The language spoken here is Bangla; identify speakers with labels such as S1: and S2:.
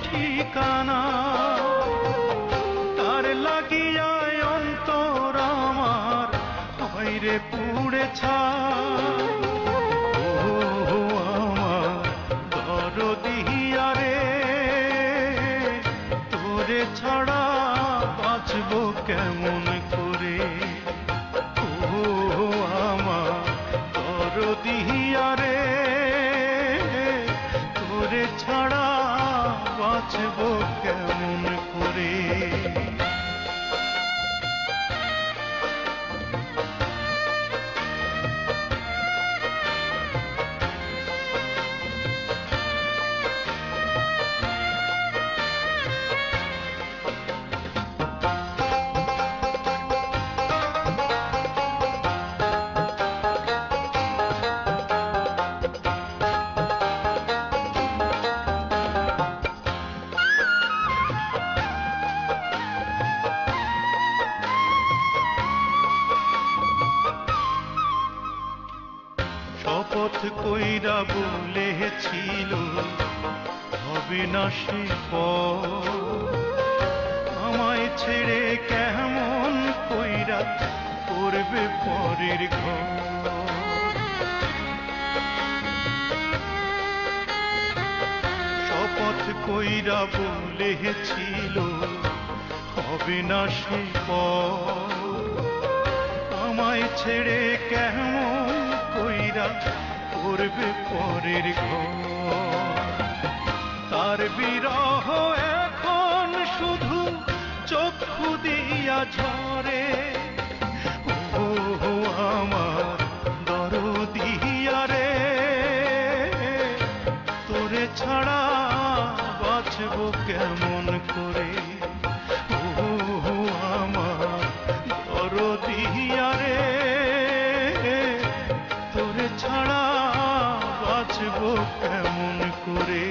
S1: ঠিকানা, তার লাগিয়ায় অন্তর আমার হইরে পুড়ে ছাই। ও আমার দরদিয়া রে, তোরে ছাড়া বাঁচবো কেমন করে? ও আমার দরদিয়া রে, তোরে ছাড়া বাঁচবো কেমন করে? শপথ কইরা বলেছিল হবে না সে পর, আমায় ছেড়ে কেমন কইরা করবে পরের ঘর। শপথ কইরা বলেছিল হবে না সে পর, আমায় ছেড়ে কেমন কইরা করবে পরের ঘর। তার বিরহ এখন শুধু চক্ষু দিয়া ঝরে। ও আমার দরদিয়া রে, তোরে ছাড়া বাঁচবো কেমন করে? ও আমার দরদিয়া রে, তোরে ছাড়া বাঁচবো কেমন করে?